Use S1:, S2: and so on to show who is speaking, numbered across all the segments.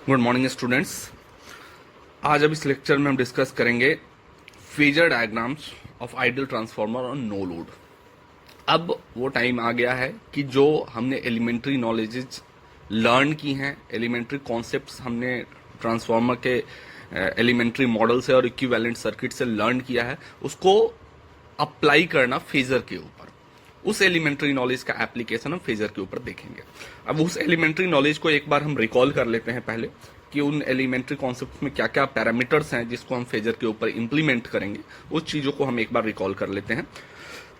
S1: Good morning students. आज अब इस लेक्चर में हम डिस्कस करेंगे phasor diagrams of ideal transformer on no load. अब वो टाइम आ गया है कि जो हमने एलिमेंट्री नॉलेजेस लर्न की हैं, एलिमेंट्री कॉन्सेप्ट्स हमने ट्रांसफार्मर के एलिमेंट्री मॉडल से और इक्विवेलेंट सर्किट से लर्न किया है, उसको अप्लाई करना फेजर के ऊपर। उस एलिमेंट्री नॉलेज का एप्लीकेशन हम फेजर के ऊपर देखेंगे। अब उस एलिमेंट्री नॉलेज को एक बार हम रिकॉल कर लेते हैं पहले कि उन एलिमेंट्री कॉन्सेप्ट में क्या क्या पैरामीटर्स हैं जिसको हम फेजर के ऊपर इंप्लीमेंट करेंगे। उस चीजों को हम एक बार रिकॉल कर लेते हैं।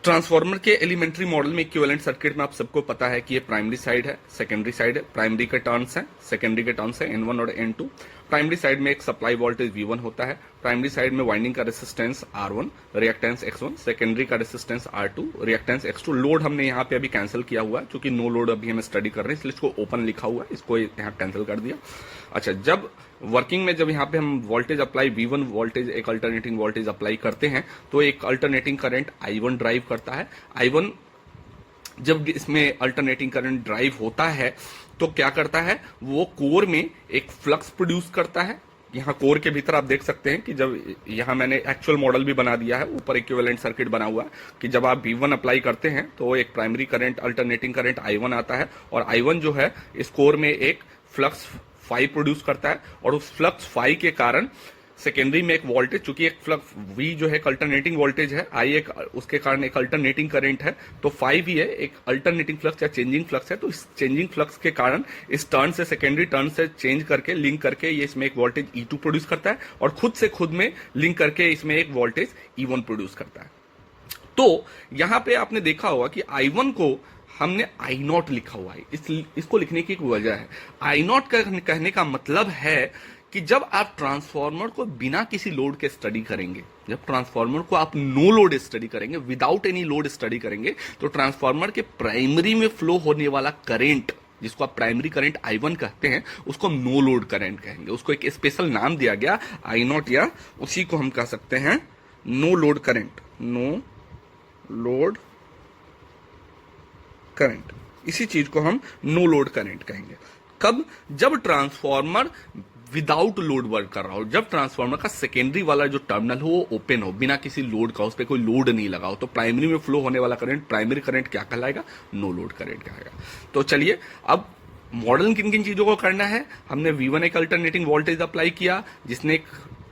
S1: ट्रांसफार्मर के एलिमेंट्री मॉडल में इक्विवेलेंट सर्किट में आप सबको पता है कि ये प्राइमरी साइड है, सेकेंडरी साइड है। प्राइमरी के टर्न्स हैं, सेकेंडरी के टर्न्स है N1 और N2। प्राइमरी साइड में एक सप्लाई वोल्टेज V1 होता है। प्राइमरी साइड में वाइंडिंग का resistance R1, reactance X1, secondary का resistance R2, reactance X2। Load हमने यहाँ पे अभी कैंसिल किया हुआ है क्योंकि नो लोड अभी हम स्टडी कर रहे हैं, इसलिए इसको ओपन लिखा हुआ है, इसको यहाँ कैंसिल कर दिया। अच्छा, जब वर्किंग में जब यहाँ पे हम वोल्टेज अप्लाई V1 वोल्टेज एक अल्टरनेटिंग वोल्टेज अप्लाई करते हैं तो एक अल्टरनेटिंग करंट I1 ड्राइव करता है। I1 जब इसमें अल्टरनेटिंग करंट ड्राइव होता है तो क्या करता है, वो कोर में एक फ्लक्स प्रोड्यूस करता है। यहाँ कोर के भीतर आप देख सकते हैं कि जब यहाँ मैंने एक्चुअल मॉडल भी बना दिया है, ऊपर इक्विवेलेंट सर्किट बना हुआ है कि जब आप V1 अप्लाई करते हैं तो एक primary current alternating current I1 आता है और I1 जो है इस कोर में एक फ्लक्स फाई प्रोड्यूस करता है और उस फ्लक्स फाई के कारण सेकेंडरी में एक वोल्टेज, चूंकि एक फ्लक्स V जो है अल्टरनेटिंग वोल्टेज है, I एक उसके कारण एक अल्टरनेटिंग करंट है, तो फाई भी है एक अल्टरनेटिंग फ्लक्स या चेंजिंग फ्लक्स है। तो इस चेंजिंग फ्लक्स के कारण इस टर्न से सेकेंडरी टर्न से चेंज करके लिंक करके ये इसमें एक वोल्टेज E2 प्रोड्यूस करता है और खुद से खुद में लिंक करके इसमें एक वोल्टेज E1 प्रोड्यूस करता है। तो यहां पे आपने देखा होगा कि I1 को हमने I0 लिखा हुआ है। इसको लिखने की एक वजह है। I0 कहने का मतलब है कि जब आप ट्रांसफार्मर को बिना किसी लोड के स्टडी करेंगे, जब ट्रांसफार्मर को आप नो लोड स्टडी करेंगे, विदाउट एनी लोड स्टडी करेंगे, तो ट्रांसफार्मर के प्राइमरी में फ्लो होने वाला करंट, जिसको आप प्राइमरी करंट I1 कहते हैं, उसको हम नो लोड करंट कहेंगे। उसको एक स्पेशल नाम दिया गया I0, या उसी को हम कह सकते हैं no load current, no load current. इसी चीज को हम नो लोड करंट कहेंगे। कब? जब ट्रांसफार्मर विदाउट लोड वर्क कर रहा हो, जब ट्रांसफार्मर का सेकेंडरी वाला जो टर्मिनल हो वो ओपन हो, बिना किसी लोड का, उस पर कोई लोड नहीं लगा हो, तो प्राइमरी में फ्लो होने वाला करंट प्राइमरी करंट क्या कहलाएगा? नो लोड करंट कहलाएगा। तो चलिए, अब मॉडल किन किन चीजों को करना है। हमने V1 एक अल्टरनेटिंग वोल्टेज अप्लाई किया जिसने एक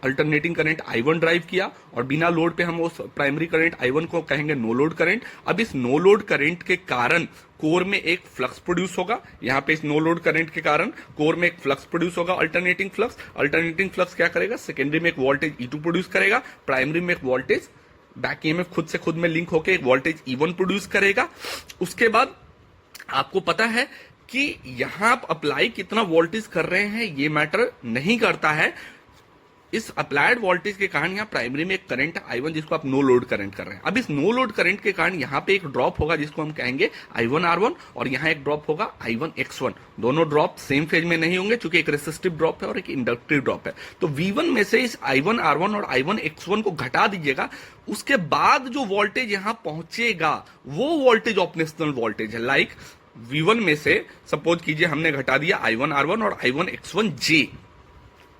S1: अल्टरनेटिंग करंट I1 ड्राइव किया और बिना लोड पे हम उस प्राइमरी करंट I1 को कहेंगे नो लोड करंट। अब इस नो लोड करंट के कारण कोर में एक फ्लक्स प्रोड्यूस होगा। यहाँ पे इस नो लोड करंट के कारण कोर में एक फ्लक्स प्रोड्यूस होगा, अल्टरनेटिंग फ्लक्स। अल्टरनेटिंग फ्लक्स क्या करेगा? सेकेंडरी में एक वोल्टेज E2 प्रोड्यूस करेगा, प्राइमरी में एक वोल्टेज बैक EMF खुद से खुद में लिंक होकर एक वोल्टेज E1 प्रोड्यूस करेगा। उसके बाद आपको पता है कि यहां आप अप्लाई कितना वोल्टेज कर रहे हैं ये मैटर नहीं करता है। इस अप्लाइड वोल्टेज के कारण यहाँ प्राइमरी में एक करंट I1 जिसको आप नो लोड करंट कर रहे हैं। अब इस नो लोड करंट के कारण यहाँ पे एक ड्रॉप होगा जिसको हम कहेंगे I1 R1 और यहाँ एक ड्रॉप होगा I1 X1। दोनों ड्रॉप सेम फेज में नहीं होंगे क्योंकि एक रेसिस्टिव ड्रॉप है और एक इंडक्टिव ड्रॉप है। तो V1 में से इस I1 R1 और I1 X1 को घटा दीजिएगा। उसके बाद जो वोल्टेज यहाँ पहुंचेगा वो वोल्टेज ऑपरेशनल वोल्टेज है। लाइक V1 में से सपोज कीजिए हमने घटा दिया I1 R1 और I1 X1 J,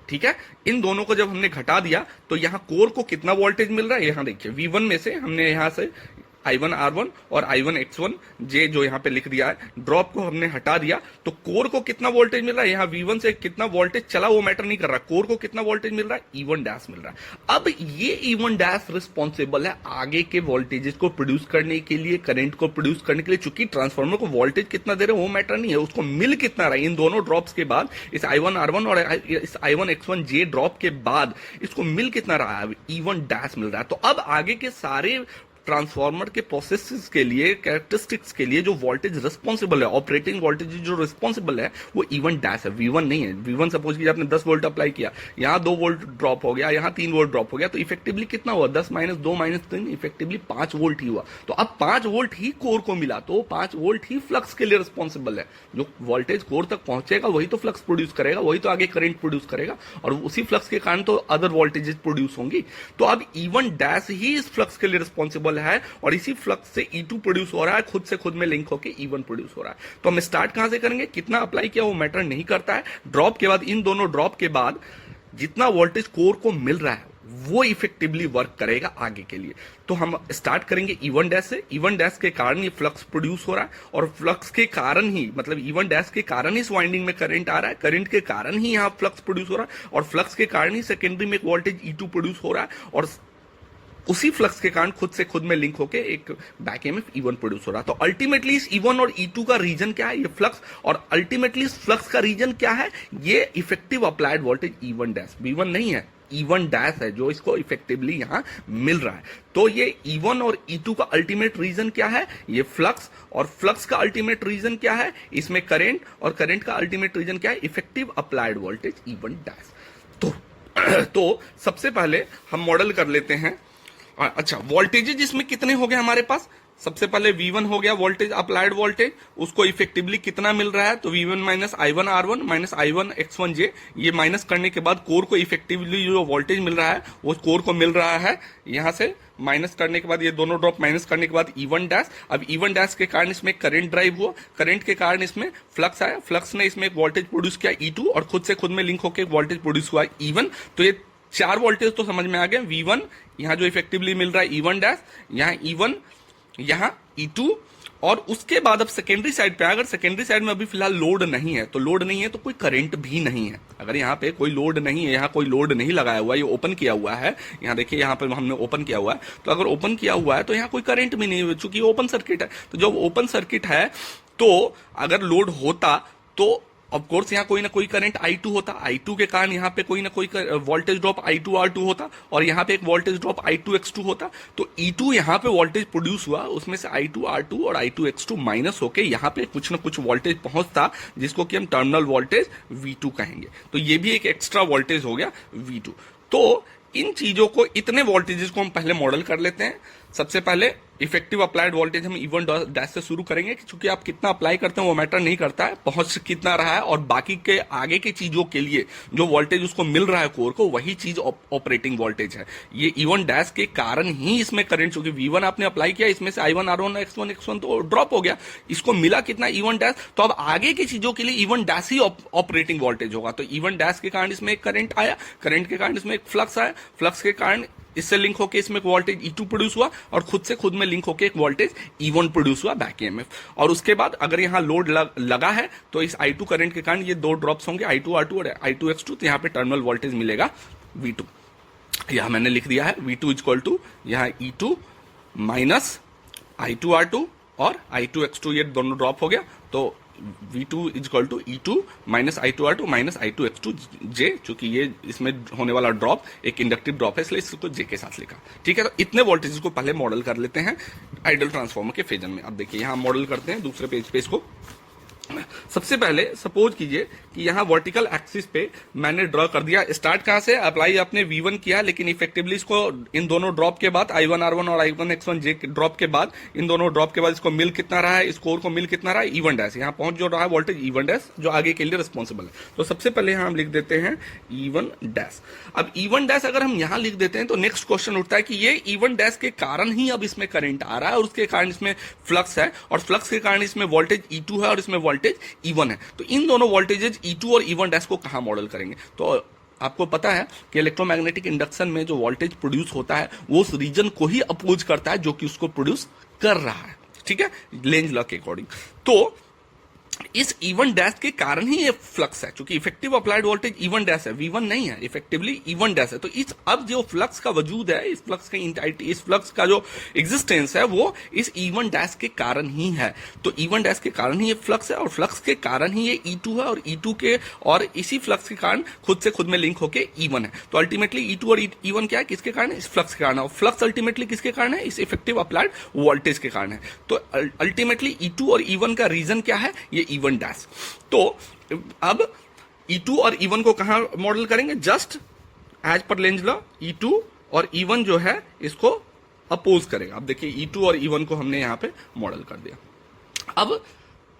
S1: ठीक है। इन दोनों को जब हमने घटा दिया तो यहां कोर को कितना वोल्टेज मिल रहा है, यहां देखिए V1 में से हमने यहां से I1 R1 और I1 X1 J जो यहां पे लिख दिया है, ड्रॉप को हमने हटा दिया तो कोर को कितना वोल्टेज मिल रहा है, यहां V1 से कितना वोल्टेज चला वो मैटर नहीं कर रहा, कोर को कितना वोल्टेज मिल रहा है, E1 डैश मिल रहा है। अब ये E1 डैश रिस्पॉन्सिबल है आगे के वोल्टेजेस को प्रोड्यूस करने के लिए, करंट को प्रोड्यूस करने के लिए। चूंकि ट्रांसफार्मर को वोल्टेज कितना दे रहे हैं वो मैटर नहीं है, उसको मिल कितना रहा है। इन दोनों ड्रॉप्स के बाद, इस I1 R1 और इस I1 X1 J ड्रॉप के बाद इसको मिल कितना रहा है, E1 डैश मिल रहा है। तो अब आगे के सारे ट्रांसफार्मर के प्रोसेसेस के लिए, कैरेक्टरिस्टिक्स के लिए जो वोल्टेज रिस्पॉन्सिबल है, ऑपरेटिंग वोल्टेज जो रिस्पॉन्सिबल है वो E1 डैश है, V1 नहीं है। V1 सपोज कीजिए आपने 10 वोल्ट अप्लाई किया, यहाँ 2 वोल्ट ड्रॉप हो गया, यहाँ 3 वोल्ट ड्रॉप हो गया, तो इफेक्टिवली कितना हुआ? 10 माइनस 2 माइनस 3 इफेक्टिवली 5 वोल्ट ही हुआ। तो अब 5 वोल्ट ही कोर को मिला, तो 5 वोल्ट ही फ्लक्स के लिए रिस्पॉन्सिबल है। जो वोल्टेज कोर तक पहुंचेगा वही तो फ्लक्स प्रोड्यूस करेगा, वही तो आगे करंट प्रोड्यूस करेगा और उसी फ्लक्स के कारण तो अदर वोल्टेजेस प्रोड्यूस होंगी। तो अब E1 डैश ही इस फ्लक्स के लिए रिस्पॉन्सिबल इक्वल है और इसी फ्लक्स से E2 प्रोड्यूस हो रहा है, खुद से खुद में लिंक होकर E1 प्रोड्यूस हो रहा है। तो हम स्टार्ट कहां से करेंगे, कितना अप्लाई किया वो मैटर नहीं करता है। ड्रॉप के बाद, इन दोनों ड्रॉप के बाद जितना वोल्टेज कोर को मिल रहा है वो इफेक्टिवली वर्क करेगा आगे के लिए। तो हम स्टार्ट करेंगे E1 डैश से। E1 डैश के कारण ये फ्लक्स प्रोड्यूस हो रहा है और फ्लक्स के कारण ही, मतलब E1 डैश के कारण ही इस वाइंडिंग में करंट आ रहा है, करंट के कारण ही यहाँ फ्लक्स प्रोड्यूस हो रहा है और फ्लक्स के कारण ही सेकेंडरी में एक वोल्टेज E2 प्रोड्यूस हो रहा है और उसी फ्लक्स के कारण खुद से खुद में लिंक होके एक बैक ईएमएफ E1 प्रोड्यूस हो रहा है। तो अल्टीमेटली इस E1 और E2 का रीजन क्या है, ये फ्लक्स, और अल्टीमेटली इस फ्लक्स का रीजन क्या है, ये effective applied voltage E1 dash, V1 नहीं है, E1 डैश है जो इसको इफेक्टिवली यहां मिल रहा है। तो ये E1 और E2 का अल्टीमेट रीजन क्या है, ये फ्लक्स, और फ्लक्स का अल्टीमेट रीजन क्या है, इसमें करंट, और करंट का अल्टीमेट रीजन क्या है, effective applied voltage E1 dash. तो सबसे पहले हम मॉडल कर लेते हैं। अच्छा, वोल्टेजेस इसमें कितने हो गए हमारे पास, सबसे पहले V1 हो गया वोल्टेज, अप्लाइड वोल्टेज, उसको इफेक्टिवली कितना मिल रहा है, तो V1 minus I1 R1 minus I1 X1J, ये माइनस करने के बाद कोर को इफेक्टिवली जो वोल्टेज मिल रहा है वो कोर को मिल रहा है, यहां से माइनस करने के बाद ये दोनों ड्रॉप माइनस करने के बाद E1 डैश। अब E1 डैश के कारण इसमें करंट ड्राइव हुआ, करंट के कारण इसमें फ्लक्स आया, फ्लक्स ने इसमें एक वोल्टेज प्रोड्यूस किया E2 और खुद से खुद में लिंक होकर वोल्टेज प्रोड्यूस हुआ E1। तो ये चार वोल्टेज तो समझ में आ गए, V1 यहां जो इफेक्टिवली मिल रहा है E1 डैश, यहां E1, यहां E2, और उसके बाद अब सेकेंडरी साइड पे, अगर सेकेंडरी साइड में अभी फिलहाल लोड नहीं है, तो लोड नहीं है तो कोई करंट भी नहीं है। अगर यहाँ पे कोई लोड नहीं है, यहाँ कोई लोड नहीं लगाया हुआ है, ये ओपन किया हुआ है, यहाँ देखिए यहाँ पे हमने ओपन किया हुआ है, तो अगर ओपन किया हुआ है तो यहाँ कोई करंट भी नहीं है, चूंकि ओपन सर्किट है। तो जब ओपन सर्किट है तो अगर लोड होता तो ऑफ कोर्स यहाँ कोई ना कोई करंट I2 होता, I2 के कारण यहाँ पे कोई ना कोई वोल्टेज ड्रॉप I2 R2 होता और यहाँ पे एक वोल्टेज ड्रॉप I2 X2 होता। तो E2 यहाँ पे वोल्टेज प्रोड्यूस हुआ, उसमें से I2 R2 और I2 X2 माइनस होके यहाँ पे कुछ ना कुछ वोल्टेज पहुंचता, जिसको कि हम टर्मिनल वोल्टेज V2 कहेंगे। तो ये भी एक एक्स्ट्रा वोल्टेज हो गया V2। तो इन चीजों को, इतने वोल्टेजेस को हम पहले मॉडल कर लेते हैं। सबसे पहले इफेक्टिव अप्लाइड वोल्टेज हम E1 डैश से शुरू करेंगे, क्योंकि आप कितना अप्लाई करते हैं वो मैटर नहीं करता है, पहुंच कितना रहा है, और बाकी के आगे की चीजों के लिए जो वोल्टेज उसको मिल रहा है कोर को, वही चीज ऑपरेटिंग वोल्टेज है। ये E1 डैश के कारण ही इसमें करंट, क्योंकि V1 आपने अप्लाई किया, इसमें से I1 R1 X1 तो ड्रॉप हो गया, इसको मिला कितना E1 डैश, तो अब आगे की चीजों के लिए E1 डैश ही ऑपरेटिंग वोल्टेज होगा। तो E1 डैश के कारण इसमें एक करंट आया, करंट के कारण इसमें एक फ्लक्स आया, फ्लक्स के कारण इससे लिंक होकर इसमें एक वोल्टेज E2 प्रोड्यूस हुआ और खुद से खुद में लिंक होकर एक वोल्टेज E1 प्रोड्यूस हुआ बैक ईएमएफ। और उसके बाद अगर यहाँ लोड लगा है तो इस I2 करंट के कारण ये दो ड्रॉप्स होंगे, I2 R2 और I2 X2, तो यहाँ पे टर्मिनल वोल्टेज मिलेगा V2। यहां मैंने लिख दिया है V2 इक्वल टू यहाँ E2 माइनस I2 R2 और I2 X2, ये दोनों ड्रॉप हो गया, तो V2 equal to E2 minus I2 R2 minus I2 X2 J, चूंकि ये इसमें होने वाला ड्रॉप एक इंडक्टिव ड्रॉप है, इसलिए इसको J के साथ लिखा। ठीक है, तो इतने वोल्टेज को पहले मॉडल कर लेते हैं आइडियल ट्रांसफार्मर के फेजर में। अब देखिए यहां मॉडल करते हैं दूसरे पेज पे इसको। सबसे पहले सपोज कीजिए कि यहाँ वर्टिकल एक्सिस पे मैंने ड्रॉ कर दिया, स्टार्ट कहां से, अप्लाई आपने V1 किया, लेकिन इफेक्टिवली इसको इन दोनों ड्रॉप के बाद I1 R1 और I1 X1J ड्रॉप के बाद, इन दोनों ड्रॉप के बाद इसको मिल कितना रहा है, स्कोर को मिल कितना रहा है, E1 डैश, यहाँ पहुंच जो रहा है वोल्टेज E1 डैश, जो आगे के लिए रिस्पॉन्सिबल है। तो सबसे पहले यहाँ हम लिख देते हैं E1 डैश। अब E1 डैश अगर हम यहाँ लिख देते हैं तो नेक्स्ट क्वेश्चन उठता है कि ये E1 डैश के कारण ही अब इसमें करंट आ रहा है और उसके कारण इसमें फ्लक्स है, और फ्लक्स के कारण इसमें वोल्टेज E2 है और इसमें वोल्टेज E1 है। तो इन दोनों वोल्टेजेस E2 और E1 डैश को कहां मॉडल करेंगे, तो आपको पता है कि इलेक्ट्रोमैग्नेटिक इंडक्शन में जो वोल्टेज प्रोड्यूस होता है वो उस रीजन को ही अपोज करता है जो कि उसको प्रोड्यूस कर रहा है। ठीक है, लेंज लॉ के अकॉर्डिंग। तो इस E1 डैश के कारण ही ये फ्लक्स है, क्योंकि effective applied voltage E1 dash है, V1 नहीं है, इफेक्टिवली E1 डैश है। तो इस अब जो फ्लक्स का वजूद है, इस फ्लक्स का इंटाइटी, इस फ्लक्स का जो एग्जिस्टेंस है वो इस E1 डैश के कारण ही है। तो E1 डैश के कारण ही ये फ्लक्स है और फ्लक्स के कारण ही ये E2 है और E2 के, और इसी फ्लक्स के कारण खुद से खुद में लिंक होके E1 है। तो अल्टीमेटली E2 और E1 क्या है, किसके कारण है, इस फ्लक्स के कारण है, और फ्लक्स अल्टीमेटली किसके कारण है, इस इफेक्टिव अप्लाइड वोल्टेज के कारण है। तो अल्टीमेटली E2 और E1 का रीजन क्या है, ये E1 डैश। तो अब E2 और E1 को कहां मॉडल करेंगे, just as per Lenz law E2 और E1 जो है इसको अपोज करेगा। अब देखिए E2 और E1 को हमने यहां पे मॉडल कर दिया। अब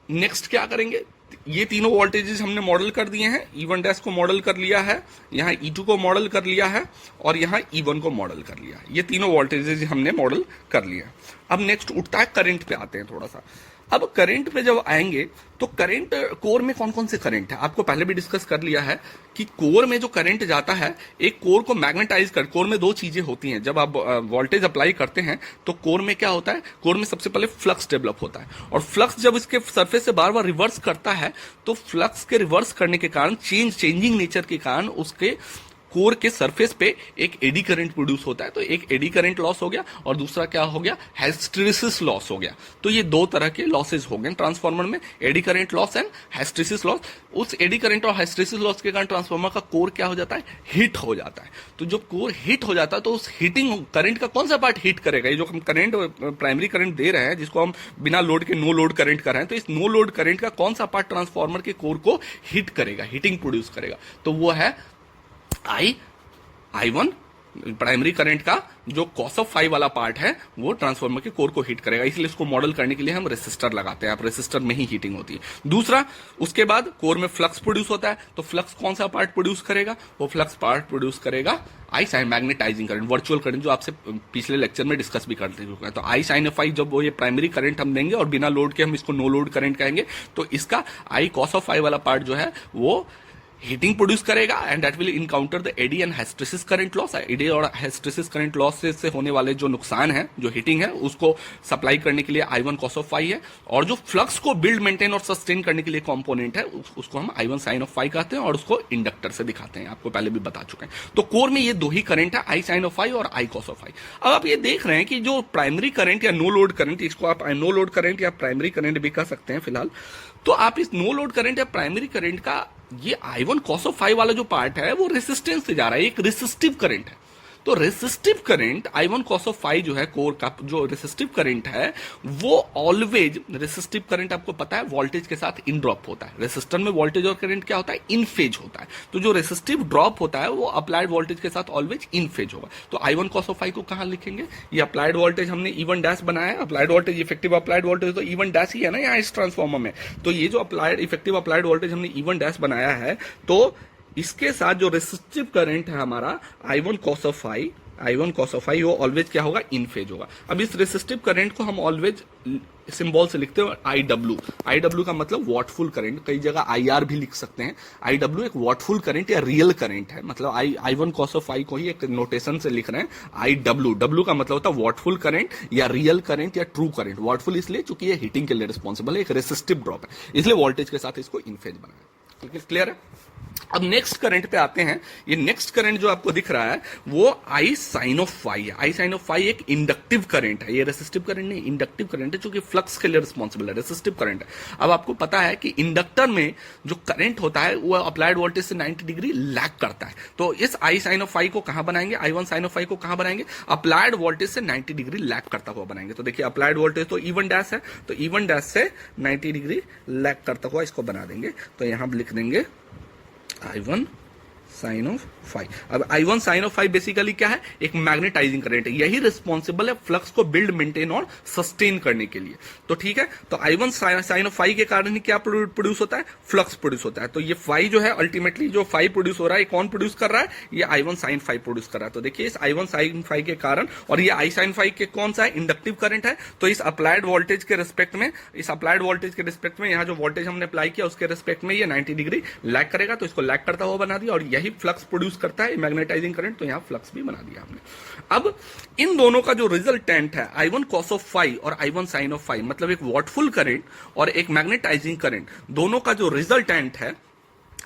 S1: नेक्स्ट क्या करेंगे, ये तीनों वोल्टेजेस हमने मॉडल कर दिए हैं। E1 डैश को मॉडल कर लिया है, यहाँ E2 को मॉडल कर लिया है और यहाँ E1 को मॉडल कर लिया है। ये तीनों वोल्टेजेस हमने मॉडल कर लिया। अब नेक्स्ट उठता है करंट पे आते हैं थोड़ा सा। अब करंट पे जब आएंगे तो करंट कोर में कौन कौन से करंट है आपको पहले भी डिस्कस कर लिया है कि कोर में जो करंट जाता है, एक कोर को मैग्नेटाइज कर, कोर में दो चीजें होती हैं। जब आप वोल्टेज अप्लाई करते हैं तो कोर में क्या होता है, कोर में सबसे पहले फ्लक्स डेवलप होता है और फ्लक्स जब इसके सरफेस से बार बार रिवर्स करता है तो फ्लक्स के रिवर्स करने के कारण, चेंजिंग नेचर के कारण उसके कोर के सरफेस पे एक एडी करंट प्रोड्यूस होता है। तो एक एडी करंट लॉस हो गया और दूसरा क्या हो गया, हिस्टैरिसीस लॉस हो गया। तो ये दो तरह के लॉसेज हो गए ट्रांसफार्मर में, eddy current loss and hysteresis loss. उस एडी करंट और हिस्टैरिसीस लॉस के कारण ट्रांसफार्मर का कोर क्या हो जाता है, हीट हो जाता है। तो जब कोर हीट हो जाता है तो उस हीटिंग करंट का कौन सा पार्ट हीट करेगा, ये जो हम करंट प्राइमरी करंट दे रहे हैं जिसको हम बिना लोड के नो लोड करंट कर रहे हैं, तो इस नो लोड करंट का कौन सा पार्ट ट्रांसफार्मर के कोर को हीट करेगा, हीटिंग प्रोड्यूस करेगा, तो वो है I1 प्राइमरी करंट का जो कॉस ऑफ फाई वाला पार्ट है वो ट्रांसफार्मर के कोर को हीट करेगा। इसलिए इसको मॉडल करने के लिए हम रेसिस्टर लगाते हैं। आप रेसिस्टर में ही हीटिंग होती है। दूसरा, उसके बाद कोर में फ्लक्स प्रोड्यूस होता है, तो फ्लक्स कौन सा पार्ट प्रोड्यूस करेगा, वो फ्लक्स पार्ट प्रोड्यूस करेगा I sine magnetizing current, virtual current, जो आपसे पिछले लेक्चर में डिस्कस भी करते चुके हैं। तो आई साइन ऑफ आई जब वो ये प्राइमरी करंट हम देंगे और बिना लोड के हम इसको नो लोड करंट कहेंगे, तो इसका आई कॉस ऑफ आई वाला पार्ट जो है वो हीटिंग प्रोड्यूस करेगा and that will encounter the eddy and hysteresis current loss. Eddy और हिस्टैरिसीस करंट लॉस से होने वाले जो नुकसान है, जो हीटिंग है, उसको सप्लाई करने के लिए I1 cos ऑफ फाई है। और जो फ्लक्स को बिल्ड, मेंटेन और सस्टेन करने के लिए कंपोनेंट है उसको हम I1 साइन ऑफ फाई कहते हैं और उसको इंडक्टर से दिखाते हैं, आपको पहले भी बता चुके हैं। तो कोर में ये दो ही करंट है, I साइन ऑफ फाई और I cos ऑफ फाई। अब आप ये देख रहे हैं कि जो प्राइमरी करंट या नो लोड करंट, इसको आप नो लोड करंट या प्राइमरी करंट भी कह सकते हैं फिलहाल, तो आप इस नो लोड करंट या प्राइमरी करंट का ये I1 cos ऑफ फाई वाला जो पार्ट है वो रेसिस्टेंस से जा रहा है, एक रेसिस्टिव करंट है। तो resistive current I1 cos of phi जो है, कोर का जो रेसिस्टिव करंट है वो ऑलवेज, रेसिस्टिव करंट आपको पता है वोल्टेज के साथ इन ड्रॉप होता है। रेसिस्टर में वोल्टेज और करंट क्या होता है, इन फेज होता है। तो जो रेसिस्टिव ड्रॉप होता है वो अप्लाइड वोल्टेज के साथ ऑलवेज इन फेज होगा। तो I1 cos ऑफ फाई को कहां लिखेंगे, ये अप्लाइड वोल्टेज हमने E1 डैश बनाया है। Applied voltage, effective applied voltage तो E1 डैश ही है ना यहाँ इस ट्रांसफार्मर में। तो ये जो अप्लाइड, इफेक्टिव अप्लाइड वोल्टेज हमने E1 डैश बनाया है, तो इसके साथ जो रेसिस्टिव करंट है हमारा I1 cos of phi, I1 cos of phi, वो ऑलवेज क्या होगा, इन फेज होगा। अब इस रेसिस्टिव करंट को हम ऑलवेज सिंबल से लिखते हैं IW। IW का मतलब वॉटफुल करंट, कई जगह IR भी लिख सकते हैं। IW एक वॉटफुल करंट या रियल करंट है, मतलब I1 cos ऑफ फाई को ही एक नोटेशन से लिख रहे हैं IW। W का मतलब होता है वॉटफुल करंट या रियल करंट या ट्रू करंट। वॉटफुल इसलिए चूंकि ये हीटिंग के लिए रिस्पॉन्सिबल है, एक रेसिस्टिव ड्रॉप है, इसलिए वोल्टेज के साथ इसको इन फेज बनाया। क्लियर है। अब नेक्स्ट करंट पे आते हैं। ये नेक्स्ट करंट जो आपको दिख रहा है वो I साइन ऑफ फाई है। I साइन ऑफ फाई एक इंडक्टिव करंट है, ये रेसिस्टिव करंट नहीं, इंडक्टिव करंट है, जो कि फ्लक्स के लिए रिस्पॉन्सिबल है, रेसिस्टिव करंट है। अब आपको पता है कि इंडक्टर में जो करंट होता है वो अप्लाइड वोल्टेज से 90 डिग्री लैग करता है। तो इस I साइन ऑफ फाई को कहां बनाएंगे, I1 साइन ऑफ फाई को कहां बनाएंगे, अप्लाइड वोल्टेज से 90 डिग्री लैग करता हुआ बनाएंगे। तो देखिए अप्लाइड वोल्टेज तो E1 डैश है, तो E1 डैश से 90 डिग्री लैग करता हुआ इसको बना देंगे। तो यहां लिख देंगे I1 साइन ऑफ फाई। अब I1 sine of phi basically क्या है, एक मैग्नेटाइजिंग करंट है, यही रिस्पॉन्सिबल है फ्लक्स को बिल्ड, मेंटेन और सस्टेन करने के लिए। तो ठीक है, तो I1 साइन ऑफ फाई के कारण ही क्या प्रोड्यूस होता है, फ्लक्स प्रोड्यूस होता है। तो ये फाई जो है अल्टीमेटली जो फाई प्रोड्यूस हो रहा है, कौन प्रोड्यूस कर रहा है, ये I1 साइन फाई प्रोड्यूस कर रहा है। तो देखिए इस I1 साइन फाई के कारण, और ये I साइन फाई के कौन सा है, इंडक्टिव करंट है। तो इस अप्लाइड वोल्टेज के रिस्पेक्ट में, इस अप्लाइड वोल्टेज के रिस्पेक्ट में यहाँ जो वोल्टेज हमने अप्लाई किया उसके रिस्पेक्ट में ये 90 डिग्री लैग करेगा। तो इसको लैग करता हुआ बना दिया और यही फ्लक्स प्रोड्यूस करता है, मैग्नेटाइजिंग करंट। तो यहां फ्लक्स भी बना दिया हमने। अब इन दोनों का जो रिजल्टेंट है I1 cos ऑफ फाई और I1 साइन ऑफ फाई, मतलब एक वॉटफुल करंट और एक मैग्नेटाइजिंग करंट, दोनों का जो रिजल्टेंट है,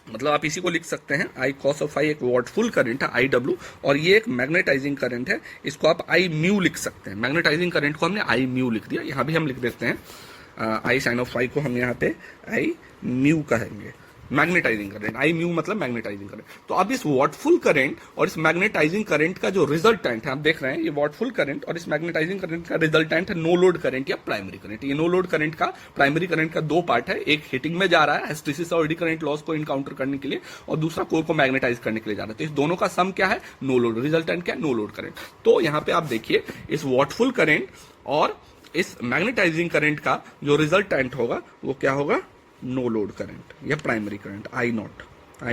S1: मतलब आप इसी को लिख सकते हैं I cos ऑफ फाई एक वॉटफुल करंट है IW, और ये एक मैग्नेटाइजिंग करंट है, इसको आप I म्यू लिख सकते हैं। मैग्नेटाइजिंग करंट को हमने I म्यू लिख दिया, यहां भी हम लिख देते हैं I साइन ऑफ फाई को हम यहाँ पे I म्यू कहेंगे। मैग्नेटाइजिंग करंट, I म्यू मतलब मैग्नेटाइजिंग करंट। तो अब इस वॉटफुल करंट और इस मैग्नेटाइजिंग करंट का जो रिजल्टेंट है, आप देख रहे हैं ये वॉटफुल करंट और इस मैग्नेटाइजिंग करंट का रिजल्टेंट है नो लोड करंट या प्राइमरी करंट। ये नो लोड करंट का, प्राइमरी करंट का दो पार्ट है, एक हीटिंग में जा रहा है हिस्टैरिसीस और एडी करंट लॉस को इनकाउंटर करने के लिए, और दूसरा कोर को मैग्नेटाइज करने के लिए जा रहा है। तो इस दोनों का सम क्या है, नो लोड। रिजल्टेंट क्या है, नो लोड करंट। तो यहां पे आप देखिए इस वॉटफुल करंट और इस मैग्नेटाइजिंग करंट का जो रिजल्टेंट होगा वो क्या होगा, नो लोड करंट या प्राइमरी करंट आई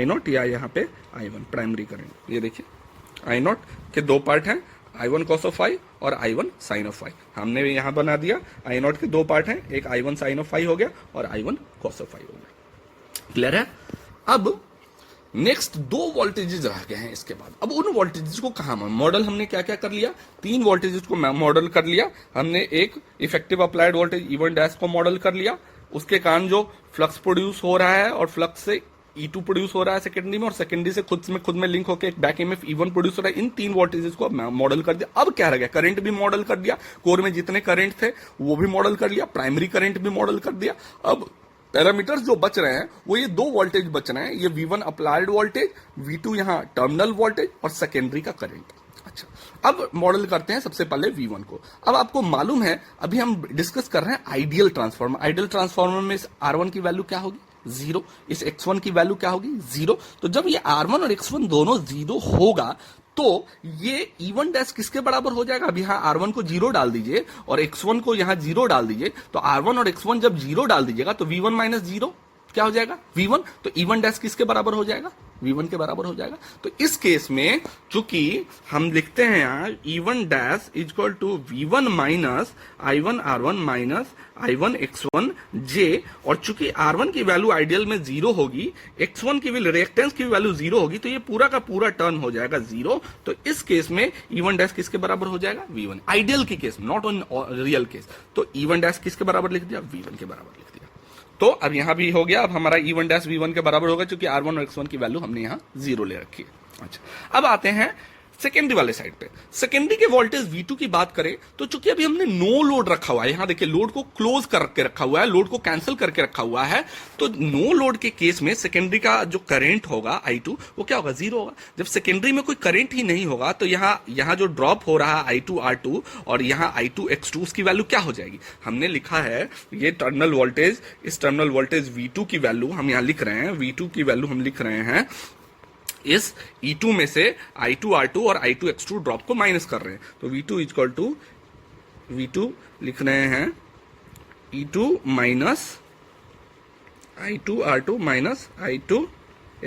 S1: नॉट या यहाँ पे I1 प्राइमरी करंट। ये देखिए I0 के दो पार्ट हैं, I1 cos ऑफ फाई और I1 sin ऑफ फाई। हमने यहाँ बना दिया I0 के दो पार्ट हैं, एक I1 sin ऑफ फाई हो गया और I1 cos ऑफ फाई हो गया। क्लियर है? अब नेक्स्ट दो वोल्टेजेस रह गए हैं इसके बाद। अब उन वोल्टेजेस को कहा मॉडल हमने क्या क्या कर लिया, तीन वोल्टेजेस को मॉडल कर लिया हमने। एक effective applied voltage E1 dash को मॉडल कर लिया, उसके कारण जो फ्लक्स प्रोड्यूस हो रहा है और फ्लक्स से E2 प्रोड्यूस हो रहा है सेकेंडरी में, और सेकेंडरी से खुद में लिंक होकर एक बैक ईएमएफ E1 प्रोड्यूस हो रहा है। इन तीन वोल्टेजेस को मॉडल कर दिया। अब क्या रह गया, करंट भी मॉडल कर दिया, कोर में जितने करंट थे वो भी मॉडल कर लिया, प्राइमरी करंट भी मॉडल कर दिया। अब पैरामीटर्स जो बच रहे हैं वो ये दो वोल्टेज बच रहे हैं, ये V1 अप्लाइड वोल्टेज, V2 यहाँ टर्मिनल वोल्टेज और सेकेंडरी का करंट। अच्छा, अब मॉडल करते हैं सबसे पहले V1 को। अब आपको मालूम है अभी हम डिस्कस कर रहे हैं आइडियल ट्रांसफार्मर। आइडियल ट्रांसफार्मर में इस R1 की वैल्यू क्या होगी, 0। इस X1 की वैल्यू क्या होगी, 0। तो जब ये R1 और X1 दोनों 0 होगा तो ये E1 डैश किसके बराबर हो जाएगा। अब यहाँ R1 को 0 डाल दीजिए और X1 को यहाँ 0 डाल दीजिए, तो R1 और X1 जब 0 डाल दीजिएगा तो V1 माइनस 0 क्या हो जाएगा, V1। तो E1 डैश किसके बराबर हो जाएगा, V1 के बराबर हो जाएगा। तो इस केस में चूंकि हम लिखते हैं यहाँ E1 dash equal to V1 minus I1 R1 minus I1 X1 J, और चूंकि R1 की वैल्यू आइडियल में 0 होगी, X1 की भी रिएक्टेंस की वैल्यू 0 होगी, तो ये पूरा का पूरा टर्म हो जाएगा 0। तो इस केस में E1 डैश किसके बराबर हो जाएगा, V1। आइडियल की case, not on real case. तो E1 डैश किसके बराबर लिख दिया, V1 के बराबर लिख दिया। तो अब यहां भी हो गया, अब हमारा E1 डैश V1 के बराबर होगा क्योंकि R1 और X1 की वैल्यू हमने यहां 0 ले रखी है। अच्छा, अब आते हैं सेकेंडरी वाले साइड पे। सेकेंडरी के वोल्टेज V2 की बात करें तो चूंकि अभी हमने नो लोड रखा हुआ है, यहां देखिए लोड को क्लोज करके रखा हुआ है, लोड को कैंसिल करके रखा हुआ है, तो नो लोड के केस में सेकेंडरी का जो करंट होगा I2 वो क्या होगा, 0 होगा। जब सेकेंडरी में कोई करंट ही नहीं होगा तो यहां जो ड्रॉप हो रहा है I2 R2 और यहां I2 X2, उसकी वैल्यू क्या हो जाएगी। हमने लिखा है ये टर्मिनल वोल्टेज, इस टर्मिनल वोल्टेज V2 की वैल्यू हम यहां लिख रहे हैं, V2 की वैल्यू हम लिख रहे हैं, इस E2 में से I2 R2 और I2 X2 ड्रॉप को माइनस कर रहे हैं। तो V2 इक्वल टू V2 लिख रहे हैं E2 minus I2 R2 minus I2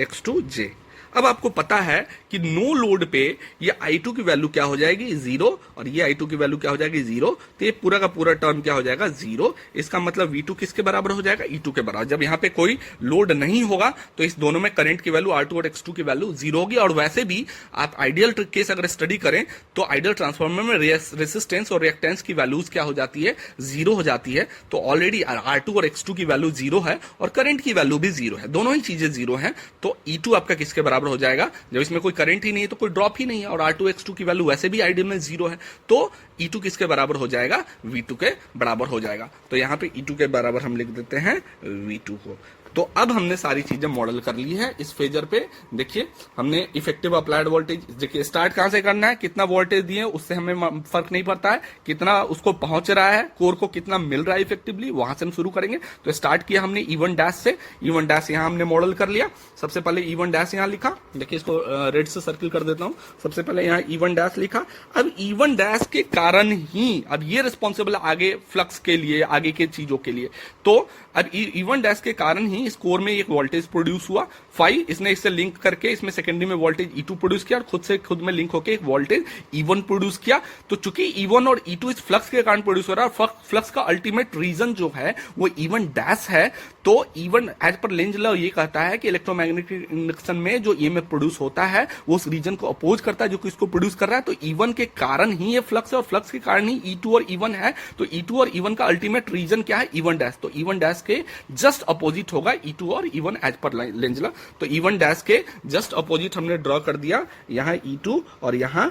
S1: X2 J। अब आपको पता है कि नो लोड पे ये I2 की वैल्यू क्या हो जाएगी, 0, और ये I2 की वैल्यू क्या हो जाएगी, 0। तो ये पूरा का पूरा टर्म क्या हो जाएगा, 0। इसका मतलब V2 किसके बराबर हो जाएगा, E2 के बराबर। जब यहाँ पे कोई लोड नहीं होगा तो इस दोनों में करंट की वैल्यू R2 और X2 की वैल्यू 0 होगी। और वैसे भी आप आइडियल केस अगर स्टडी करें तो आइडियल ट्रांसफार्मर में रेसिस्टेंस और रिएक्टेंस की वैल्यूज क्या हो जाती है, 0 हो जाती है। तो ऑलरेडी R2 और X2 की वैल्यू 0 है और करंट की वैल्यू भी 0 है, दोनों ही चीजें 0 है। तो E2 आपका किसके बराबर हो जाएगा, जब इसमें कोई करंट ही नहीं है तो कोई ड्रॉप ही नहीं है, और R2 X2 की वैल्यू वैसे भी आइडियल में 0 है, तो E2 किसके बराबर हो जाएगा, V2 के बराबर हो जाएगा। तो यहां पे E2 के बराबर हम लिख देते हैं V2 को। तो अब हमने सारी चीजें मॉडल कर ली है इस फेजर पे। देखिए हमने इफेक्टिव अप्लाइड वोल्टेज, देखिए स्टार्ट कहां से करना है, कितना वोल्टेज दिए उससे हमें फर्क नहीं पड़ता है, कितना उसको पहुंच रहा है, कोर को कितना मिल रहा है इफेक्टिवली, वहां से हम शुरू करेंगे। तो स्टार्ट किया हमने E1 डैश से, E1 डैश यहां हमने मॉडल कर लिया। सबसे पहले E1 डैश यहां लिखा, देखिए इसको रेड से सर्किल कर देता हूं। सबसे पहले यहां E1 डैश लिखा। अब E1 डैश के कारण ही अब ये रिस्पॉन्सिबल आगे फ्लक्स के लिए, आगे के चीजों के लिए। तो अब E1 डैश के कारण ही इस कोर में एक वोल्टेज प्रोड्यूस हुआ 5, इसने इससे लिंक करके इसमें सेकेंडरी में वोल्टेज E2 प्रोड्यूस किया और खुद में लिंक होकर एक वोल्टेज E1 प्रोड्यूस किया। तो चूंकि E1 और E2 इस फ्लक्स के कारण प्रोड्यूस हो रहा है, फ्लक्स का अल्टीमेट रीजन जो है वो E1 डैश है। तो E1 as per Lenz law ये कहता है कि इलेक्ट्रोमैग्नेटिक इंडक्शन में जो EMF प्रोड्यूस होता है वो उस रीजन को अपोज करता है जो कि इसको प्रोड्यूस कर रहा है। तो E1 के कारण ही ये फ्लक्स है और फ्लक्स के कारण ही E2 और E1 है। तो E2 और E1 का अल्टीमेट रीजन क्या है, E1 डैश। तो E1 डैश के जस्ट अपोजिट होगा E2 और E1 as per Lenz law. तो E1 डैश के जस्ट अपोजिट हमने ड्रॉ कर दिया, यहां E2 और यहां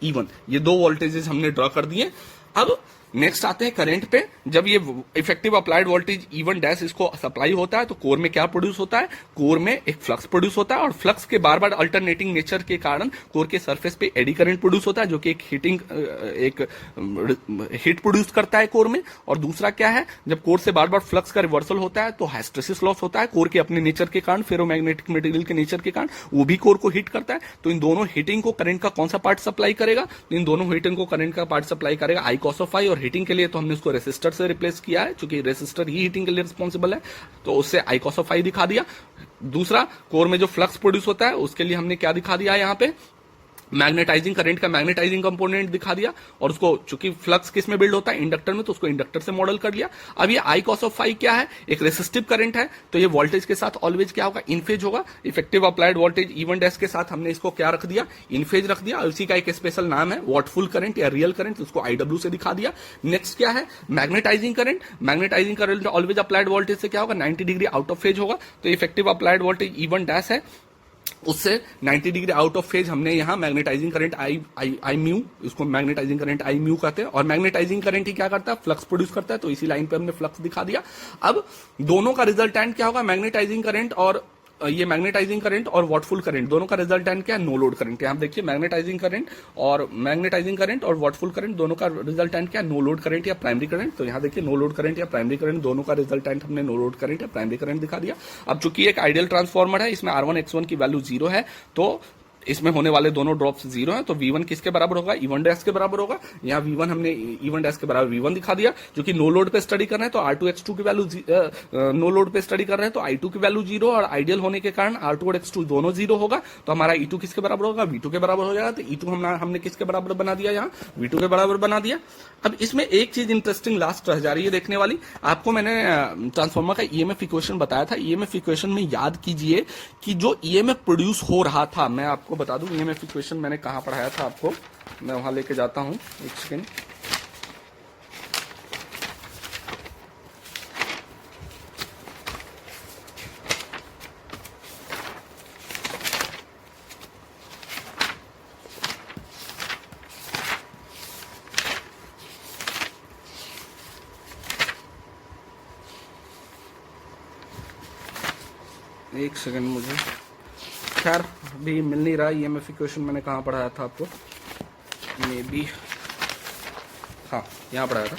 S1: E1, ये दो वोल्टेजेस हमने ड्रॉ कर दिए। अब नेक्स्ट आते हैं करंट पे। जब ये effective applied voltage E1 dash इसको सप्लाई होता है तो कोर में क्या प्रोड्यूस होता है, कोर में एक फ्लक्स प्रोड्यूस होता है और फ्लक्स के बार बार अल्टरनेटिंग नेचर के कारण कोर के सरफेस पे एडी करंट प्रोड्यूस होता है जो कि एक हीट प्रोड्यूस करता है कोर में। और दूसरा क्या है, जब कोर से बार बार फ्लक्स का रिवर्सल होता है तो हिस्टैरिसीस लॉस होता है कोर के अपने नेचर के कारण, फेरोमैग्नेटिक मटेरियल के नेचर के कारण, वो भी कोर को हिट करता है। तो इन दोनों हीटिंग को करंट का कौन सा पार्ट सप्लाई करेगा, तो इन दोनों हीटिंग को करंट का पार्ट सप्लाई करेगा I cos ऑफ फाई, और हीटिंग के लिए तो हमने उसको रेसिस्टर से रिप्लेस किया है, क्योंकि रेसिस्टर ही हीटिंग के लिए रिस्पॉन्सिबल है, तो उससे आई कॉस ऑफ फाई दिखा दिया। दूसरा, कोर में जो फ्लक्स प्रोड्यूस होता है उसके लिए हमने क्या दिखा दिया है यहाँ पे, मैग्नेटाइजिंग करंट का मैग्नेटाइजिंग कंपोनेंट दिखा दिया, और उसको चूंकि फ्लक्स किस में बिल्ड होता है, इंडक्टर में, तो उसको इंडक्टर से मॉडल कर लिया। अब ये आई कॉस ऑफ फाई क्या है, एक रेसिस्टिव करंट है, तो ये वोल्टेज के साथ ऑलवेज क्या होगा, इन फेज होगा। Effective applied voltage E1 dash के साथ हमने इसको क्या रख दिया, इन फेज रख दिया, और उसी का एक स्पेशल नाम है वॉटफुल करंट या रियल करंट, उसको IW से दिखा दिया। नेक्स्ट क्या है, magnetising current. Magnetising current always applied voltage से क्या होगा, 90 डिग्री आउट ऑफ फेज होगा, तो effective applied voltage E1 dash है, उससे 90 डिग्री आउट ऑफ फेज हमने यहां मैग्नेटाइजिंग करंट आई म्यू, इसको मैग्नेटाइजिंग करंट आई म्यू कहते हैं। और मैग्नेटाइजिंग करंट ही क्या करता है, फ्लक्स प्रोड्यूस करता है, तो इसी लाइन पे हमने फ्लक्स दिखा दिया। अब दोनों का रिजल्टेंट क्या होगा, मैग्नेटाइजिंग करंट और ये मैग्नेटाइजिंग करंट और वॉटफुल करंट दोनों का रिजल्टेंट क्या है, नो लोड करंट। यहां देखिए मैग्नेटाइजिंग करंट और वॉटफुल करंट दोनों का रिजल्टेंट क्या है, नो लोड करंट या प्राइमरी करंट। तो यहां देखिए नो लोड करंट या प्राइमरी करंट दोनों का रिजल्टेंट हमने नो लोड करंट या प्राइमरी करंट दिखा दिया। अब चूंकि एक आइडियल ट्रांसफॉर्मर है, इसमें R1 X1 की वैल्यू 0 है, तो इसमें होने वाले दोनों ड्रॉप्स 0 हैं, तो V1 किसके बराबर होगा, E1 डैश के बराबर होगा। यहाँ V1 हमने E1 डैश के बराबर V1 दिखा दिया, जो कि नो लोड पे स्टडी कर रहे हैं, तो R2 X2 की वैल्यू नो लोड पे स्टडी कर रहे हैं, तो I2 की वैल्यू 0, और आइडियल होने के कारण R2 और X2 दोनों 0 होगा, तो हमारा E2 किसके बराबर होगा, V2 के बराबर हो जाएगा। तो E2 हमने किसके बराबर बना दिया, यहाँ V2 के बराबर बना दिया। अब इसमें एक चीज इंटरेस्टिंग लास्ट रह जा रही है देखने वाली। आपको मैंने ट्रांसफार्मर का EMF इक्वेशन बताया था, EMF इक्वेशन में याद कीजिए कि जो EMF प्रोड्यूस हो रहा था, मैं आपको बता दूं EMF इक्वेशन मैंने कहां पढ़ाया था आपको, मैं वहां लेके जाता हूं, एक सेकेंड। एक सेकंड, मुझे खैर भी मिल नहीं रहा EMF इक्वेशन मैंने कहाँ पढ़ाया था आपको, मे बी हाँ यहाँ पढ़ाया था।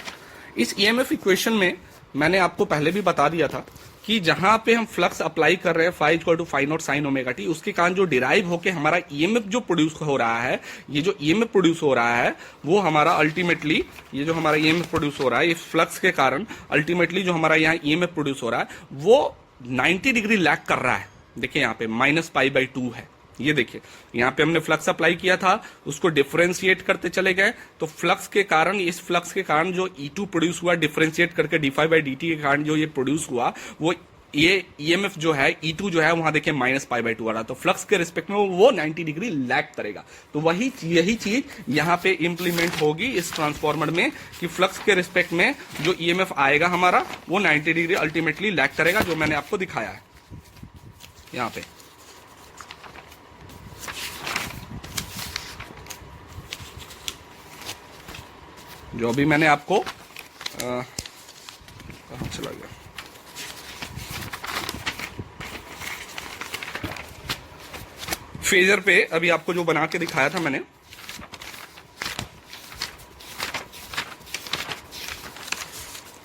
S1: इस EMF इक्वेशन में मैंने आपको पहले भी बता दिया था कि जहां पे हम फ्लक्स अप्लाई कर रहे हैं phi equal to phi not sine omega t, उसके कारण जो डिराइव होके हमारा EMF जो प्रोड्यूस हो रहा है, ये जो EMF प्रोड्यूस हो रहा है वो हमारा अल्टीमेटली, ये जो हमारा EMF प्रोड्यूस हो रहा है इस फ्लक्स के कारण अल्टीमेटली जो हमारा यहाँ EMF प्रोड्यूस हो रहा है वो 90 डिग्री लैग कर रहा है। देखिए यहाँ पे -π/2 है, ये देखिए यहाँ पे हमने फ्लक्स अप्लाई किया था, उसको डिफरेंशिएट करते चले गए, तो फ्लक्स के कारण, इस फ्लक्स के कारण जो E2 प्रोड्यूस हुआ डिफरेंशिएट करके d∅dt के कारण जो ये प्रोड्यूस हुआ, वो ये EMF जो है E2 जो है वहां देखिए -π/2 आ रहा, तो फ्लक्स के रिस्पेक्ट में वो 90 डिग्री लैग करेगा। तो यही चीज यहाँ पे इंप्लीमेंट होगी इस ट्रांसफॉर्मर में, कि फ्लक्स के रिस्पेक्ट में जो EMF आएगा हमारा वो 90 डिग्री अल्टीमेटली लैग करेगा, जो मैंने आपको दिखाया है यहाँ पे। जो अभी मैंने आपको कहाँ चला गया, फेजर पे अभी आपको जो बना के दिखाया था मैंने,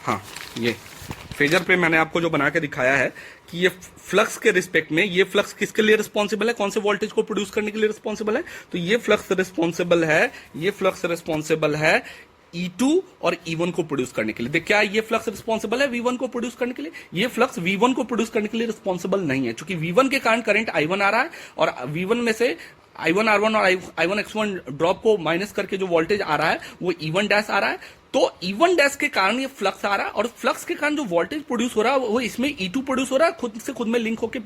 S1: हाँ ये फेजर पे मैंने आपको जो बना के दिखाया है कि ये फ्लक्स के रिस्पेक्ट में, ये फ्लक्स किसके लिए रिस्पॉन्सिबल है, कौन से वोल्टेज को प्रोड्यूस करने के लिए रिस्पॉन्सिबल है, तो ये फ्लक्स रिस्पॉन्सिबल है, ये फ्लक्स रिस्पॉन्सिबल है E2 और E1 को प्रोड्यूस करने के लिए। देख क्या ये फ्लक्स रिस्पॉन्सिबल है V1 को प्रोड्यूस करने के लिए, ये फ्लक्स V1 को प्रोड्यूस करने के लिए रिस्पॉन्सिबल नहीं है, क्योंकि V1 के कारण करंट I1 आ रहा है, और V1 में से I1 R1 और I1 X1 ड्रॉप को माइनस करके जो वोल्टेज आ रहा है वो E1 डैश आ रहा है, तो E1 डैश के कारण ये फ्लक्स आ रहा है, और फ्लक्स के कारण जो वोल्टेज प्रोड्यूस हो रहा है वो इसमें E2 प्रोड्यूस हो रहा है, खुद से खुद में लिंक होकर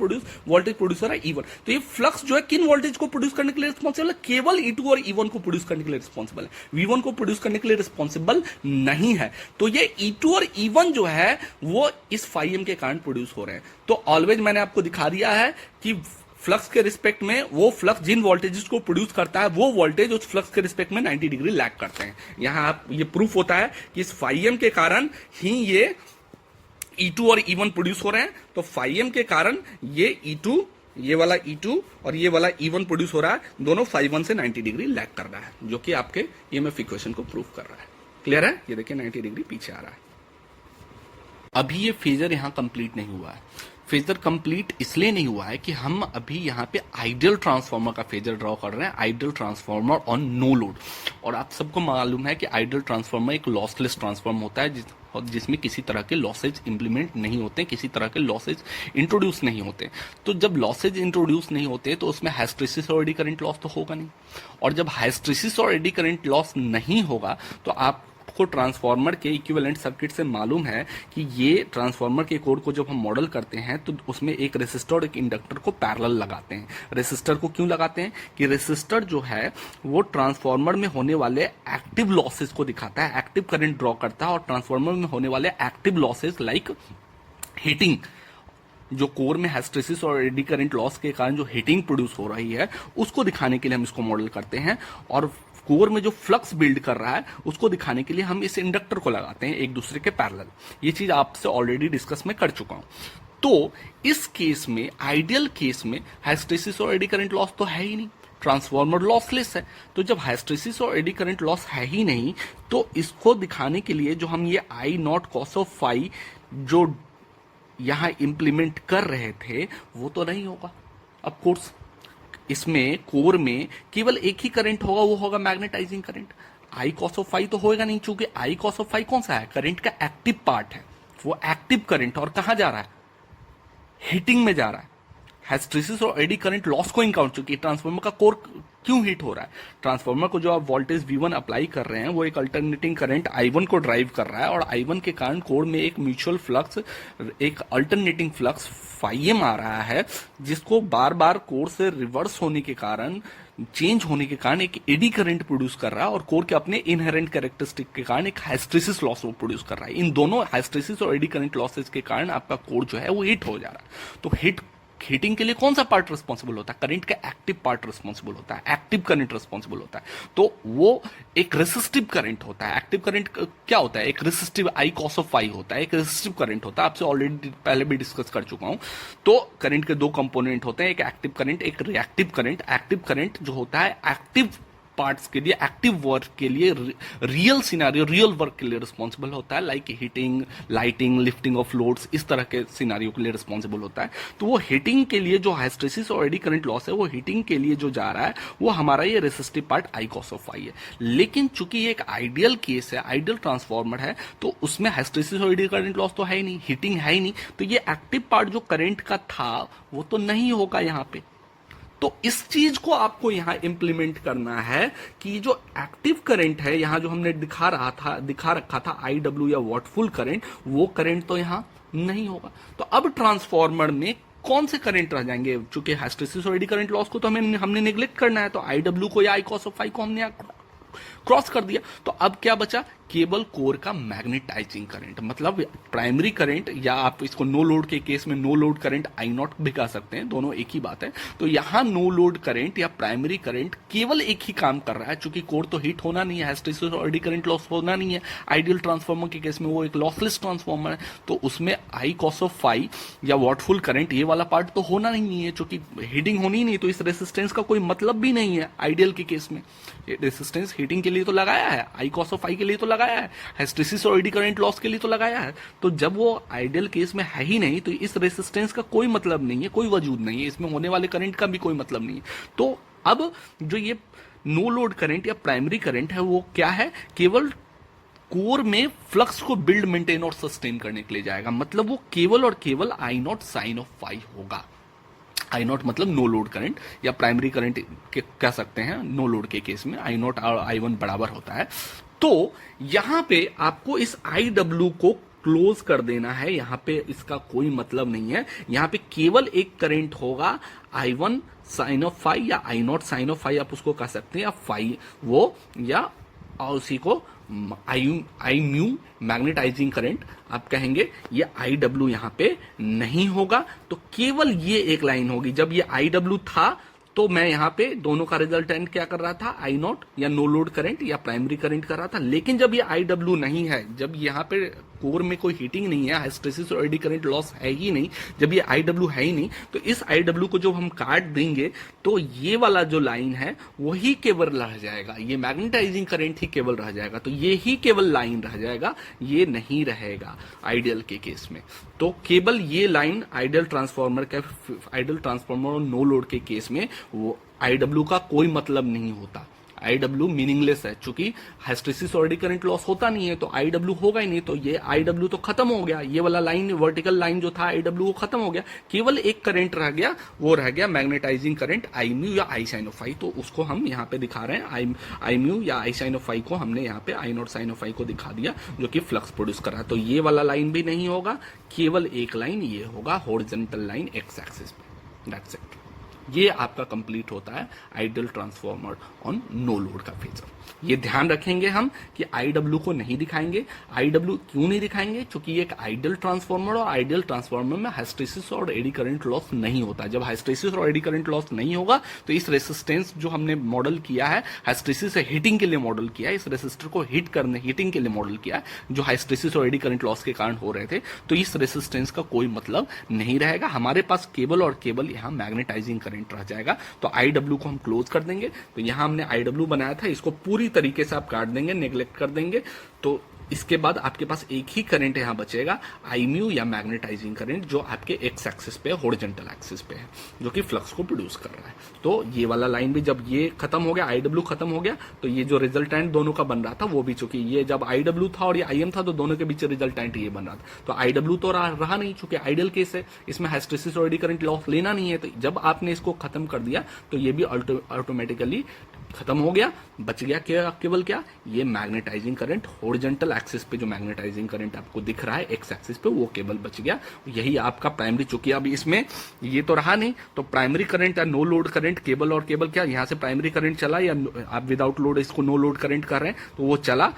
S1: वोल्टेज प्रोड्यूस हो रहा है E1। तो ये फ्लक्स जो है किन वोल्टेज को प्रोड्यूस करने के लिए रिस्पॉन्सिबल है, केवल E2 और E1 को प्रोड्यूस करने के लिए रिस्पॉन्सिबल है, V1 को प्रोड्यूस करने के लिए रिस्पॉन्सिबल नहीं है। तो ये E2 और E1 जो है वो इस φm के कारण प्रोड्यूस हो रहे हैं। तो ऑलवेज मैंने आपको दिखा दिया है कि फ्लक्स के रिस्पेक्ट में वो फ्लक्स जिन वोल्टेजेस को प्रोड्यूस करता है वो वोल्टेज उस फ्लक्स के रिस्पेक्ट में 90 डिग्री लैग करते हैं। यहां आप ये प्रूफ होता है कि इस φm के कारण ही ये E2 और E1 प्रोड्यूस हो रहे हैं, तो φm के कारण ये E2, ये वाला E2 और ये वाला E1 प्रोड्यूस हो रहा है, दोनों φ1 से 90 डिग्री लैग कर रहा है, जो कि आपके EMF इक्वेशन को प्रूफ कर रहा है। क्लियर है, ये देखिए 90 डिग्री पीछे आ रहा है। अभी ये फेजर यहां कंप्लीट नहीं हुआ है, फेजर कंप्लीट इसलिए नहीं हुआ है कि हम अभी यहाँ पे आइडियल ट्रांसफार्मर का फेजर ड्रॉ कर रहे हैं, ideal transformer on no load. और आप सबको मालूम है कि आइडियल ट्रांसफार्मर एक लॉसलेस ट्रांसफार्मर होता है जिसमें किसी तरह के लॉसेज इंप्लीमेंट नहीं होते, किसी तरह के लॉसेज इंट्रोड्यूस नहीं होते। तो जब लॉसेज इंट्रोड्यूस नहीं होते तो उसमें हिस्टैरिसीस और एडी करंट लॉस तो होगा नहीं, और जब हिस्टैरिसीस और एडी करंट लॉस नहीं होगा तो आपको ट्रांसफार्मर के इक्विवेलेंट सर्किट से मालूम है कि ये ट्रांसफार्मर के कोड को जब हम मॉडल करते हैं तो उसमें एक रेसिस्टर और एक इंडक्टर को पैरेलल लगाते हैं। रेसिस्टर को क्यों लगाते हैं कि रेसिस्टर जो है वो ट्रांसफार्मर में होने वाले एक्टिव लॉसेस को दिखाता है, एक्टिव करंट ड्रॉ करता है, और ट्रांसफार्मर में होने वाले एक्टिव लॉसेस लाइक हीटिंग, जो कोर में हिस्टैरिसीस और एडी करंट लॉस के कारण जो हीटिंग प्रोड्यूस हो रही है उसको दिखाने के लिए हम इसको मॉडल करते हैं। और कोर में जो फ्लक्स बिल्ड कर रहा है उसको दिखाने के लिए हम इस इंडक्टर को लगाते हैं एक दूसरे के पैरेलल। ये चीज आपसे ऑलरेडी डिस्कस में कर चुका हूं। तो इस केस में, आइडियल केस में, हिस्टैरिसीस और एडी करंट लॉस तो है ही नहीं, ट्रांसफार्मर लॉसलेस है। तो जब हिस्टैरिसीस और एडी करंट लॉस है ही नहीं तो इसको दिखाने के लिए जो हम ये आई नॉट कॉस ऑफ फाई जो यहां इंप्लीमेंट कर रहे थे वो तो नहीं होगा। ऑफ कोर्स इसमें कोर में केवल एक ही करंट होगा, वो होगा magnetising current. I cos of phi तो होएगा नहीं, चूंकि आई कॉस ऑफ फाई कौन सा है, करंट का एक्टिव पार्ट है, वो एक्टिव करंट, और कहां जा रहा है, हीटिंग में जा रहा है। हिस्टैरिसीस और एडी करंट लॉस को इनकाउंट, चूंकि ट्रांसफार्मर का कोर क्यों हीट हो रहा है, ट्रांसफार्मर को जो आप वोल्टेज V1 अप्लाई कर रहे हैं वो एक अल्टरनेटिंग करंट I1 को ड्राइव कर रहा है, और I1 के कारण कोर में एक म्यूचुअल फ्लक्स, एक अल्टरनेटिंग फ्लक्स φm आ रहा है, जिसको बार बार कोर से रिवर्स होने के कारण, चेंज होने के कारण एक एडी करंट प्रोड्यूस कर रहा है, और कोर के अपने इनहेरेंट कैरेक्टरिस्टिक के कारण एक हिस्टैरिसीस लॉस वो प्रोड्यूस कर रहा है। इन दोनों हिस्टैरिसीस और एडी करंट लॉसेस के कारण आपका कोर जो है वो हिट हो जा रहा है। तो हीटिंग के लिए कौन सा पार्ट रिस्पॉन्सिबल होता है, करंट का एक्टिव पार्ट रिस्पॉन्सिबल होता है, एक्टिव करंट रिस्पॉन्सिबल होता है। तो वो एक रेसिस्टिव करंट होता है। एक्टिव करंट क्या होता है, एक resistive I cos of phi होता है, एक रेसिस्टिव करंट होता है, आपसे ऑलरेडी पहले भी डिस्कस कर चुका हूं। तो करंट के दो कंपोनेंट होते हैं, एक एक्टिव करंट, एक रिएक्टिव करंट। एक्टिव करंट जो होता है एक्टिव पार्ट्स के लिए, एक्टिव वर्क के लिए, रियल सिनारियो, रियल वर्क के लिए रिस्पॉन्सिबल होता है, like heating, lighting, lifting of loads, इस तरह के सिनारियो के लिए रिस्पॉन्सिबल होता है। तो वो हीटिंग के लिए जो हिस्टैरिसीस और एडी करंट लॉस है, वो हीटिंग के लिए जो जा रहा है वो हमारा ये resistive part I cos of phi है। लेकिन चूंकि ये एक आइडियल केस है, आइडियल ट्रांसफार्मर है, तो उसमें हिस्टैरिसीस और एडी करंट लॉस तो है ही नहीं, हीटिंग है ही नहीं, तो ये एक्टिव पार्ट जो करंट का था वो तो नहीं होगा यहां पे। तो इस चीज को आपको यहां इंप्लीमेंट करना है कि जो एक्टिव करंट है, यहां जो हमने दिखा रखा था IW या वॉटफुल करंट, वो करंट तो यहां नहीं होगा। तो अब ट्रांसफार्मर में कौन से करंट रह जाएंगे, चूंकि हिस्टैरिसीस और एडी करंट लॉस को तो हमने नेग्लेक्ट करना है, तो IW को या आई कॉस ऑफ फाई को हमने क्रॉस कर दिया। तो अब क्या बचा, केवल कोर का मैग्नेटाइजिंग करंट, मतलब प्राइमरी करंट, या आप इसको नो लोड के केस में no load current I not भी कह सकते हैं, दोनों एक ही बात है। तो यहां नो लोड करंट या प्राइमरी करंट केवल एक ही काम कर रहा है, चूंकि कोर तो हीट होना नहीं है, हिस्टैरिसीस और एडी करंट लॉस होना नहीं है। आइडियल ट्रांसफार्मर के केस में वो एक लॉसलेस ट्रांसफार्मर है, तो उसमें आई कॉस ऑफ फाई या वॉटफुल करंट ये वाला पार्ट तो होना नहीं है, चूंकि हीटिंग होनी ही नहीं, तो इस रेसिस्टेंस का कोई मतलब भी नहीं है। आइडियल के केस में रेसिस्टेंस हीटिंग के लिए तो लगाया है, आई कॉस ऑफ फाई के लिए तो लगाया है, हिस्टैरिसीस और एडी करंट लॉस के लिए तो लगाया है। तो जब वो आइडियल केस में है ही नहीं, तो इस रेसिस्टेंस का कोई मतलब नहीं है, कोई वजूद नहीं है, इसमें होने वाले करंट का भी कोई मतलब नहीं है। तो अब जो ये नो लोड करंट या प्राइमरी करंट है वो क्या है, केवल कोर में फ्लक्स को बिल्ड, मेंटेन और सस्टेन करने के लिए जाएगा। मतलब वो केवल और केवल आई नॉट साइन ऑफ फाई होगा। आई नॉट मतलब नो लोड करंट या प्राइमरी करंट कह सकते हैं, नो लोड के केस में आई नॉट और I1 बराबर होता है। तो यहां पे आपको इस IW को क्लोज कर देना है, यहां पे इसका कोई मतलब नहीं है। यहां पे केवल एक करंट होगा, I1 साइन ऑफ फाई या I not sine of phi आप उसको कह सकते हैं, या फाई वो, या उसी को आई म्यू मैग्नेटाइजिंग करंट आप कहेंगे। ये IW यहां पे नहीं होगा, तो केवल ये एक लाइन होगी। जब ये IW था तो मैं यहां पे दोनों का रिजल्टेंट क्या कर रहा था, आई नॉट या नो लोड करंट या प्राइमरी करंट कर रहा था। लेकिन जब ये IW नहीं है, जब यहां पे कोर में कोई हीटिंग नहीं है, हिस्टैरिसीस और एडी करंट लॉस है ही नहीं, जब ये IW है ही नहीं, तो इस IW को जब हम काट देंगे तो ये वाला जो लाइन है वही केवल रह जाएगा, ये मैग्नेटाइजिंग करंट ही केवल रह जाएगा, तो ये ही केवल लाइन रह जाएगा, ये नहीं रहेगा आइडियल के केस में। तो केवल ये लाइन आइडियल ट्रांसफार्मर और नो लोड के केस में वो IW का कोई मतलब नहीं होता, IW मीनिंगलेस है, चूंकि हिस्टैरिसीस और एडी करंट लॉस होता नहीं है तो IW होगा ही नहीं, तो ये IW तो खत्म हो गया, ये वाला लाइन वर्टिकल लाइन जो था IW वो खत्म हो गया, केवल एक करंट रह गया, वो रह गया मैग्नेटाइजिंग करंट I म्यू या I साइन ऑफ फाई। तो उसको हम यहाँ पे दिखा रहे हैं, I म्यू या I साइन ऑफ फाई को हमने यहाँ पे I not sine of phi को दिखा दिया, जो कि फ्लक्स प्रोड्यूस कर रहा है। तो ये वाला लाइन भी नहीं होगा, केवल एक लाइन ये होगा हॉरिजॉन्टल लाइन एक्स एक्सिस पे, दैट्स इट। ये आपका कंप्लीट होता है ideal transformer on no load का फेजर। ये ध्यान रखेंगे हम कि IW को नहीं दिखाएंगे। IW क्यों नहीं दिखाएंगे? क्योंकि ये एक आइडियल ट्रांसफार्मर, और आइडियल ट्रांसफार्मर में हिस्टैरिसीस और एडी करंट लॉस नहीं होता। जब हिस्टैरिसीस और एडी करंट लॉस नहीं होगा तो इस रेसिस्टेंस जो हमने मॉडल किया है, हिस्टैरिसीस से हीटिंग के लिए मॉडल किया है, इस रेसिस्टर को हीटिंग के लिए मॉडल किया है, जो हिस्टैरिसीस और एडी करंट लॉस के कारण हो रहे थे, तो इस रेसिस्टेंस का कोई मतलब नहीं रहेगा। हमारे पास केवल और केवल यहाँ मैग्नेटाइजिंग करंट रह जाएगा। तो IW को हम क्लोज कर देंगे। तो यहां हमने IW बनाया था, इसको पूरी तरीके से आप काट देंगे, नेग्लेक्ट कर देंगे, तो इसके बाद आपके पास एक ही करंट यहां बचेगा, I म्यू या मैग्नेटाइजिंग करंट, जो आपके एक्स एक्सिस पे, हॉरिजॉन्टल एक्सिस पे है, जो कि फ्लक्स को प्रोड्यूस कर रहा है। तो ये वाला लाइन भी जब ये खत्म हो गया, IW खत्म हो गया, तो ये जो रिजल्टेंट दोनों का बन रहा था वो भी, चूंकि ये जब IW था और ये IM था, तो दोनों के बीच रिजल्टेंट ये बन रहा था। तो IW तो रहा नहीं, चूंकि आइडियल केस है, इसमें हिस्टैरिसीस और एडी करंट लॉस लेना नहीं है। तो जब आपने इसको खत्म कर दिया तो ये भी ऑटोमेटिकली खत्म हो गया, बच गया केवल क्या, ये मैग्नेटाइजिंग करंट, हॉरिजॉन्टल एक्सिस पे जो मैग्नेटाइजिंग करंट आपको दिख रहा है एक्स एक्सिस पे, वो केवल बच गया। यही आपका प्राइमरी, चूंकि अब इसमें ये तो रहा नहीं, तो प्राइमरी करंट या नो लोड करंट, केबल और केबल क्या, यहाँ से प्राइमरी करंट चला, या आप विदाउट लोड इसको नो लोड करंट कर रहे हैं तो वो चला,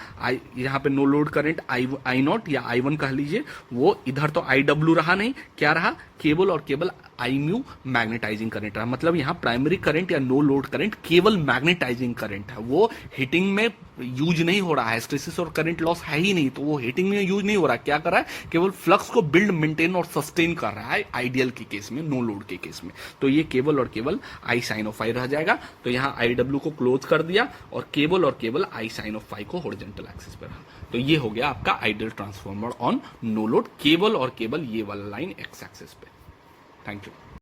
S1: यहाँ पे no load current I naught या I1 कह लीजिए, वो इधर तो IW रहा नहीं, क्या रहा, केबल और केबल I म्यू मैग्नेटाइजिंग करंट रहा। मतलब यहाँ प्राइमरी करंट या नो लोड करंट केवल मैग्नेटाइजिंग करंट है, वो हीटिंग में यूज नहीं हो रहा है, हिस्टैरिसीस और करंट लॉस है ही नहीं, तो वो हीटिंग में यूज नहीं हो रहा। क्या कर रहा है, केवल फ्लक्स को बिल्ड, मेंटेन और सस्टेन कर रहा है आइडियल के केस में, नो लोड के केस में। तो ये केवल और केवल I साइन ऑफ फाई रह जाएगा। तो यहाँ IW को क्लोज कर दिया और केवल I साइन ऑफ फाई को हॉरिजॉन्टल एक्सिस पे रहा। तो ये हो गया आपका ideal transformer on no load, केवल और केवल ये वाला लाइन एक्स एक्सिस पे। Thank you.